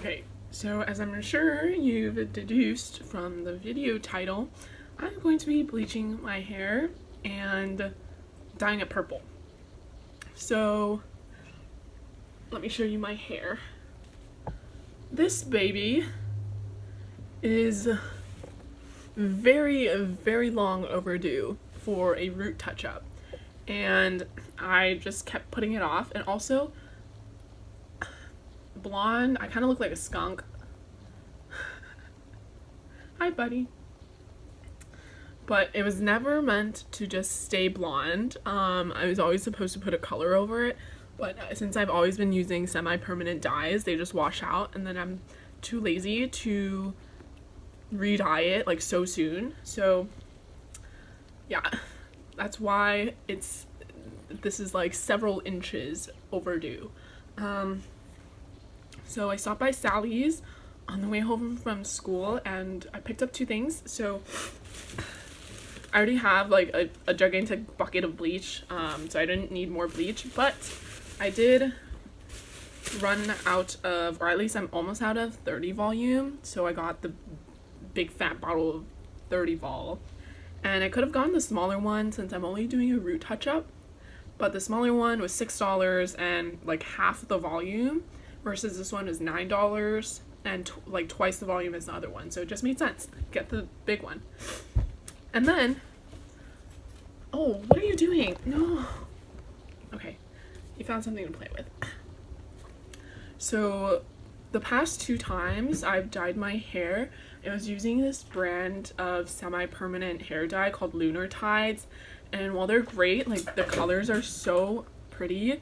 Okay, so as I'm sure you've deduced from the video title, I'm going to be bleaching my hair and dyeing it purple. So let me show you my hair. This baby is very long overdue for a root touch-up, and I just kept putting it off. And also, blonde, I kind of look like a skunk. Hi, buddy. But it was never meant to just stay blonde. I was always supposed to put a color over it, but since I've always been using semi-permanent dyes, they just wash out, and then I'm too lazy to re-dye it like so soon. So yeah, that's why this is like several inches overdue. So I stopped by Sally's on the way home from school and I picked up two things. So I already have like a gigantic bucket of bleach, so I didn't need more bleach, but I did run out of, or at least I'm almost out of 30 volume, so I got the big fat bottle of 30 vol, and I could have gotten the smaller one since I'm only doing a root touch-up, but the smaller one was $6 and like half the volume, versus this one is $9 and like twice the volume as the other one, so it just made sense. Get the big one. And then, oh, what are you doing? No. Okay, you found something to play with. So the past 2 times I've dyed my hair, I was using this brand of semi-permanent hair dye called Lunar Tides, and while they're great, like the colors are so pretty,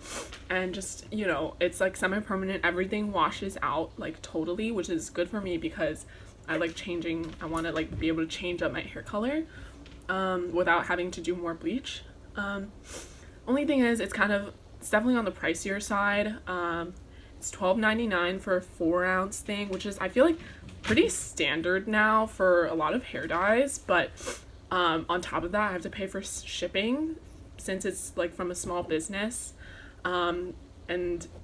and just, you know, it's like semi-permanent, everything washes out like totally, which is good for me because I like changing, I want to like be able to change up my hair color without having to do more bleach. Only thing is it's definitely on the pricier side. It's $12.99 for a 4-ounce thing, which is, I feel like, pretty standard now for a lot of hair dyes, but on top of that I have to pay for shipping since it's like from a small business, and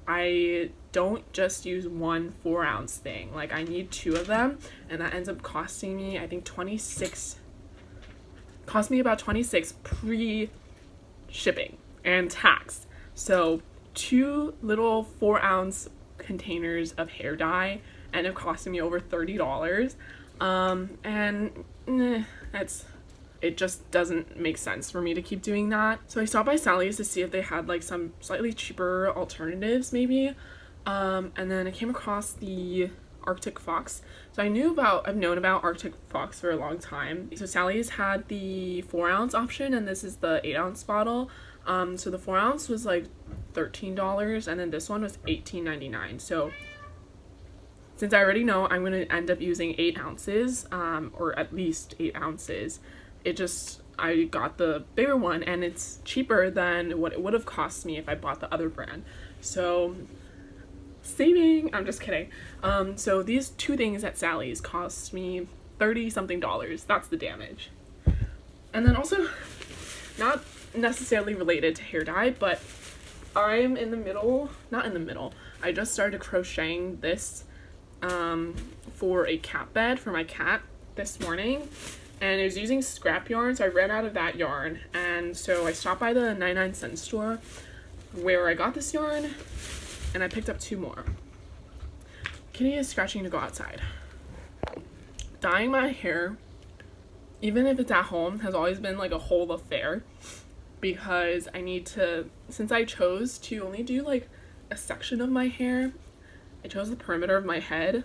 I don't just use one 4-ounce thing, like I need 2 of them, and that ends up costing me, I think, cost me about 26 pre-shipping and tax. So 2 little 4-ounce containers of hair dye end up costing me over $30, and it just doesn't make sense for me to keep doing that. So I stopped by Sally's to see if they had like some slightly cheaper alternatives maybe, and then I came across the Arctic Fox. So I've known about Arctic Fox for a long time. So Sally's had the 4-ounce option, and this is the 8-ounce bottle. So the 4-ounce was like $13, and then this one was $18.99. So since I already know I'm going to end up using 8 ounces, or at least 8 ounces, I got the bigger one, and it's cheaper than what it would have cost me if I bought the other brand. So saving, I'm just kidding. So these 2 things at Sally's cost me $30-something. That's the damage. And then also, not necessarily related to hair dye, but I'm I just started crocheting this for a cat bed for my cat this morning, and I was using scrap yarn, so I ran out of that yarn, and so I stopped by the 99-cent store where I got this yarn, and I picked up 2 more. Kitty is scratching to go outside. Dyeing my hair, even if it's at home, has always been like a whole affair, because since I chose to only do like a section of my hair, I chose the perimeter of my head.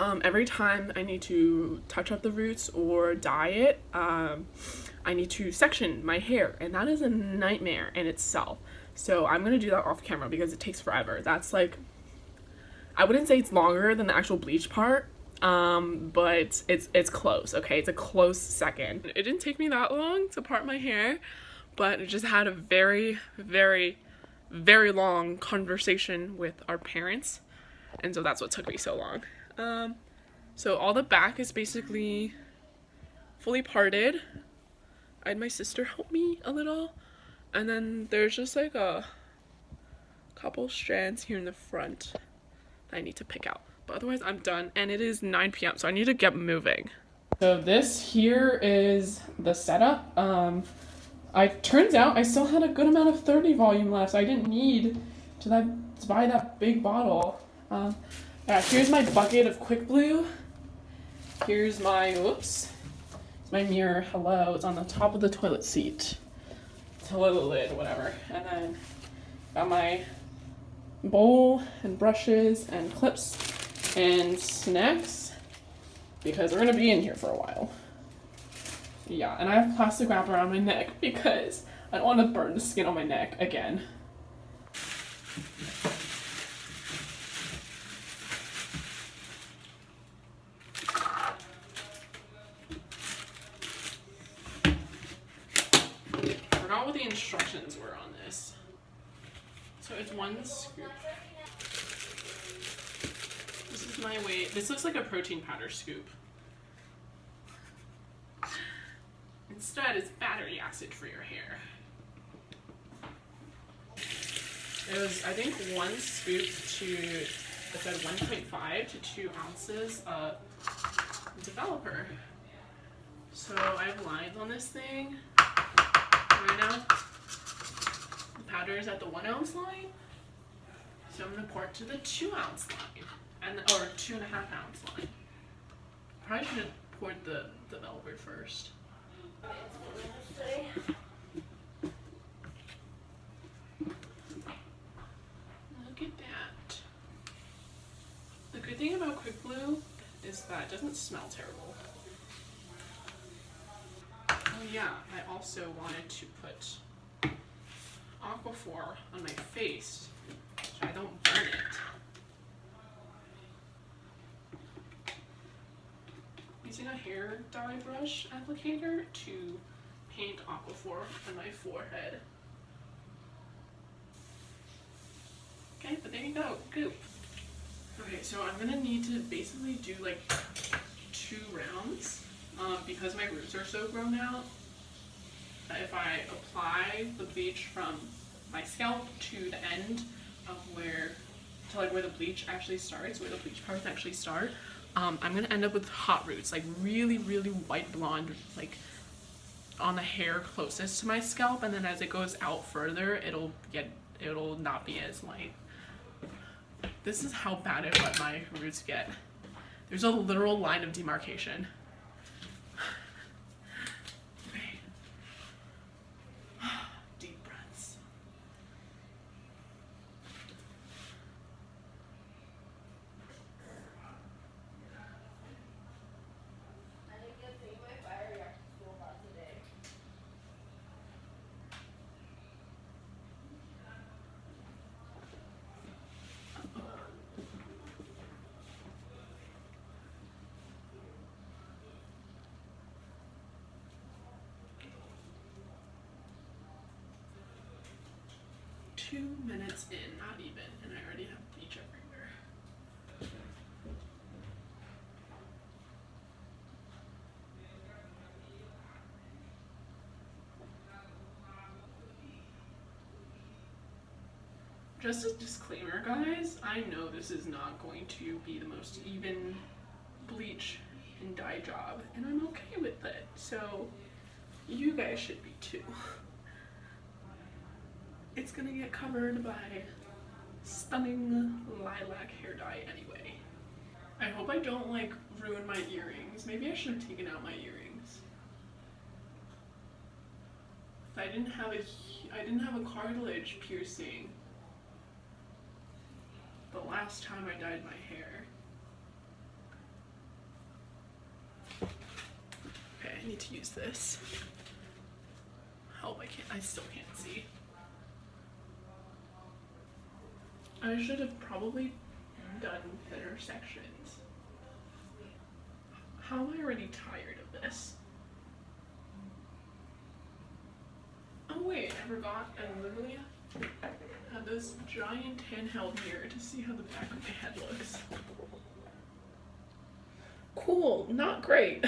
Every time I need to touch up the roots or dye it, I need to section my hair, and that is a nightmare in itself. So I'm gonna do that off camera because it takes forever. That's like, I wouldn't say it's longer than the actual bleach part, but it's close, okay? It's a close second. It didn't take me that long to part my hair, but it just had a very long conversation with our parents, and so that's what took me so long. So all the back is basically fully parted. I had my sister help me a little, and then there's just like a couple strands here in the front that I need to pick out. But otherwise, I'm done, and it is 9 p.m., so I need to get moving. So this here is the setup. Turns out I still had a good amount of 30 volume left, so I didn't need to buy that big bottle. Yeah, here's my bucket of Quick Blue. Here's my, my mirror. Hello, it's on the top of the toilet seat. Toilet lid, whatever. And then got my bowl and brushes and clips and snacks because we're gonna be in here for a while. Yeah, and I have plastic wrap around my neck because I don't want to burn the skin on my neck again. I forgot what the instructions were on this. So it's one scoop. This is my weight. This looks like a protein powder scoop. Instead, it's battery acid for your hair. It was, I think, one scoop it said 1.5 to 2 ounces of developer. So I have lines on this thing right now. The powder is at the 1 ounce line. So I'm gonna pour it to the 2 ounce line, or 2.5 ounce line. Probably should have poured the developer first. Look at that. The good thing about Quick Blue is that it doesn't smell terrible. Oh yeah, I also wanted to put Aquaphor on my face so I don't burn it. Using a hair dye brush applicator to paint Aquaphor on my forehead. Okay, but there you go, goop. Okay, so I'm gonna need to basically do like 2 rounds because my roots are so grown out. If I apply the bleach from my scalp to the end of where the bleach actually starts, where the bleach parts actually start, I'm gonna end up with hot roots, like really, really white blonde, like on the hair closest to my scalp, and then as it goes out further, it'll not be as light. This is how bad I let my roots get. There's a literal line of demarcation. Okay. Deep breaths. I didn't get to eat my fire reactor school class today. 2 minutes in, not even, and I already have bleach everywhere. Just a disclaimer, guys, I know this is not going to be the most even bleach and dye job, and I'm okay with it, so you guys should be too. It's gonna get covered by stunning lilac hair dye anyway. I hope I don't like ruin my earrings. Maybe I should have taken out my earrings. I didn't have a cartilage piercing the last time I dyed my hair. Okay, I need to use this. Help, I still can't see. I should have probably done thinner sections. How am I already tired of this? Oh wait, I forgot I literally have this giant handheld mirror to see how the back of my head looks. Cool, not great.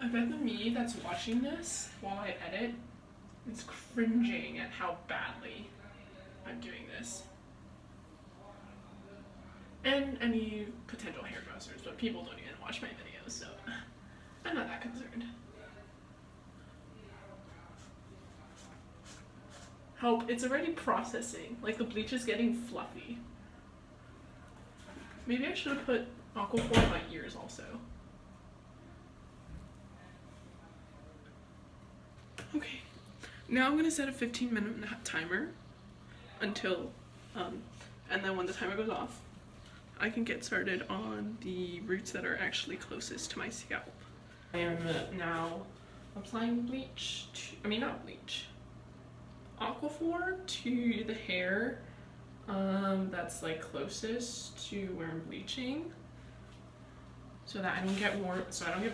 I bet the me that's watching this while I edit is cringing at how badly I'm doing this. and any potential hairdressers, but people don't even watch my videos, so I'm not that concerned. Hope it's already processing. Like the bleach is getting fluffy. Maybe I should have put Aquaphor in my ears also. Okay, now I'm gonna set a 15-minute timer until, and then when the timer goes off, I can get started on the roots that are actually closest to my scalp. I am now applying bleach to, not bleach, Aquaphor to the hair that's like closest to where I'm bleaching, so that I don't get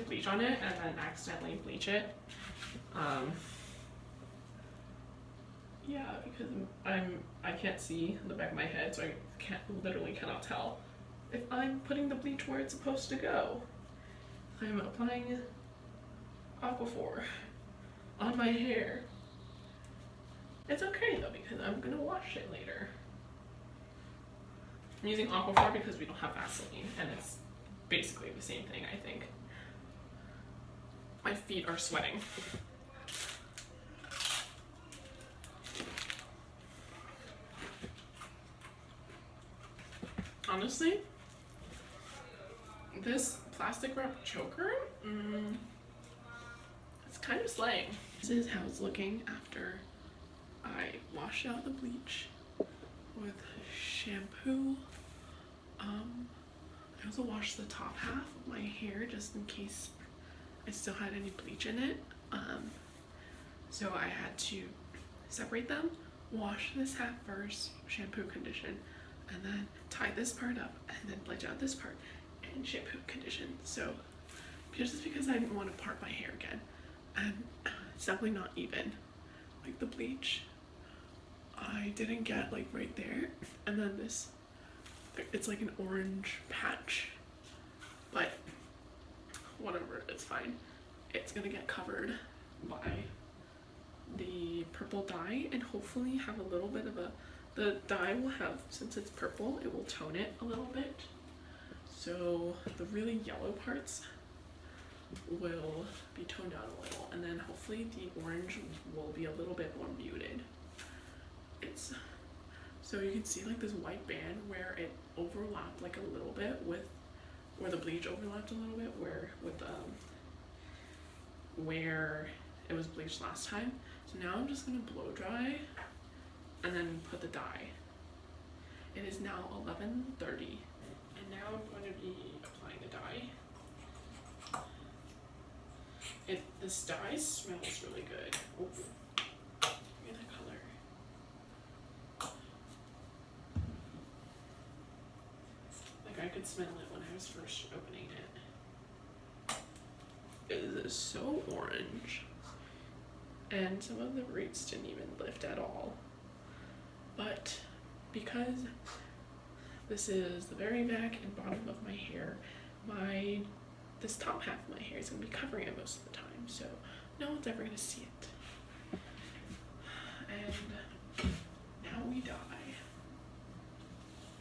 bleach on it and then accidentally bleach it. Yeah, because I can't see the back of my head, so I literally cannot tell if I'm putting the bleach where it's supposed to go. I'm applying Aquaphor on my hair. It's okay though, because I'm gonna wash it later. I'm using Aquaphor because we don't have Vaseline, and it's basically the same thing, I think. My feet are sweating. Honestly, this plastic wrap choker, it's kind of slaying. This is how it's looking after I wash out the bleach with shampoo. I also washed the top half of my hair just in case I still had any bleach in it. So I had to separate them, wash this half first, shampoo, condition, and then tie this part up, and then bleach out this part and shampoo, condition. So just because I didn't want to part my hair again, and it's definitely not even. Like the bleach, I didn't get like right there, and then this, it's like an orange patch, but whatever, it's fine. It's gonna get covered by the purple dye and hopefully have a little bit of the dye will have, since it's purple, it will tone it a little bit. So the really yellow parts will be toned down a little, and then hopefully the orange will be a little bit more muted. So you can see like this white band where it overlapped like a little bit with where the bleach overlapped a little bit where it was bleached last time. So now I'm just gonna blow dry and then put the dye. It is now 11:30, and now I'm going to be applying the dye. This dye smells really good. Oof. Look at that color. Like I could smell it when I was first opening it. It is so orange. And some of the roots didn't even lift at all. But because this is the very back and bottom of my hair, this top half of my hair is going to be covering it most of the time, so no one's ever going to see it. And now we dye.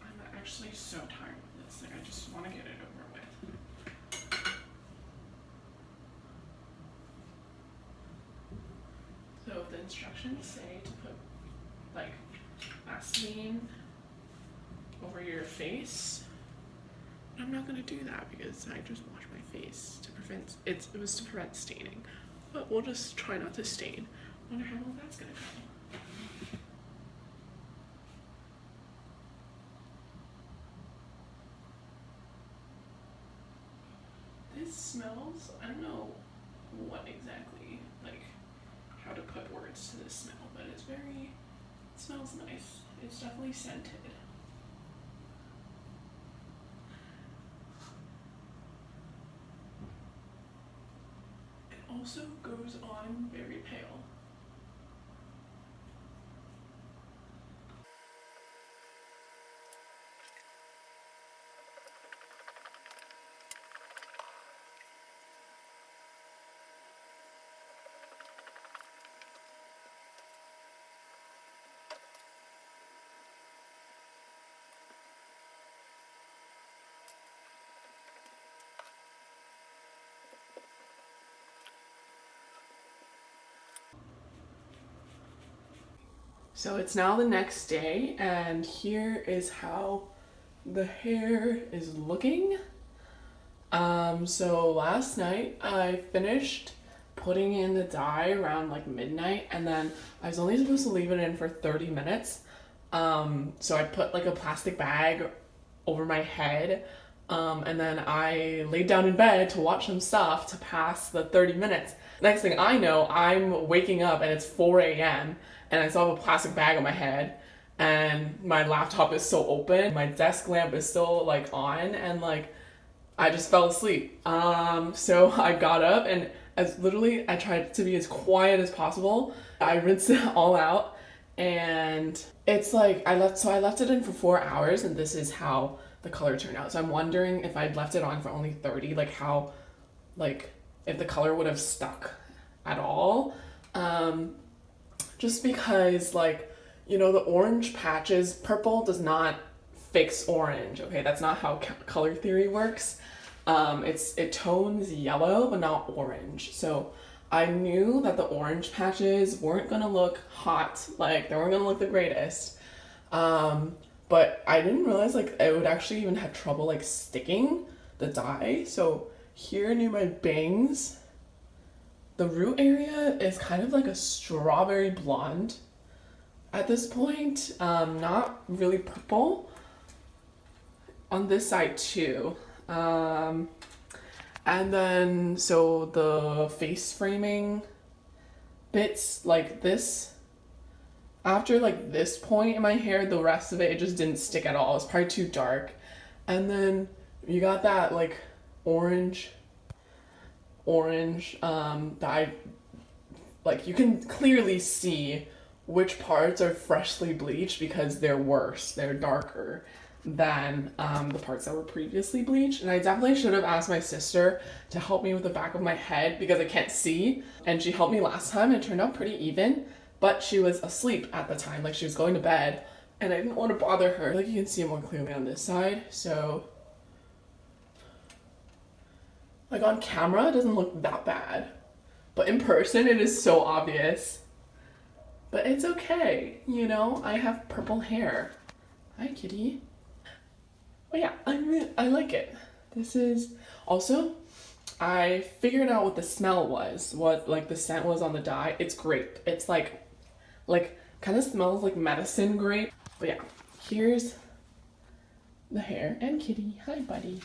I'm actually so tired of this, like I just want to get it over with. So the instructions say to put like Vaseline over your face. I'm not gonna do that because I just wash my face to prevent it was to prevent staining. But we'll just try not to stain. Wonder how well that's gonna go. This smells, I don't know what exactly, like how to put words to this smell, but it smells nice. It's definitely scented. It also goes on very pale. So it's now the next day, and here is how the hair is looking. So last night I finished putting in the dye around like midnight, and then I was only supposed to leave it in for 30 minutes. So I put like a plastic bag over my head, and then I laid down in bed to watch some stuff to pass the 30 minutes. Next thing I know, I'm waking up and it's 4 a.m. and I still have a plastic bag on my head, and my laptop is still open, my desk lamp is still like on, and like I just fell asleep. So I got up and I tried to be as quiet as possible. I rinsed it all out, and it's like I left it in for 4 hours, and this is how the color turned out. So I'm wondering if I'd left it on for only 30, like how, like if the color would have stuck at all. Just because, like, you know, the orange patches, purple does not fix orange, okay? That's not how color theory works. It tones yellow, but not orange. So I knew that the orange patches weren't gonna look hot, like they weren't gonna look the greatest. But I didn't realize like I would actually even have trouble like sticking the dye. So here near my bangs, the root area is kind of like a strawberry blonde at this point, not really purple. On this side too. And then so the face framing bits like this, after like this point in my hair, the rest of it just didn't stick at all. It's probably too dark. And then you got that like orange that I like, you can clearly see which parts are freshly bleached because they're worse, they're darker than the parts that were previously bleached. And I definitely should have asked my sister to help me with the back of my head because I can't see, and she helped me last time and it turned out pretty even, but she was asleep at the time, like she was going to bed, and I didn't want to bother her. Like you can see it more clearly on this side. So like on camera it doesn't look that bad, but in person it is so obvious. But it's okay, you know, I have purple hair. Hi kitty. But yeah, I like it. This is also, I figured out what the smell was, what like the scent was on the dye. It's grape. It's like kind of smells like medicine grape. But yeah, here's the hair and kitty. Hi buddy.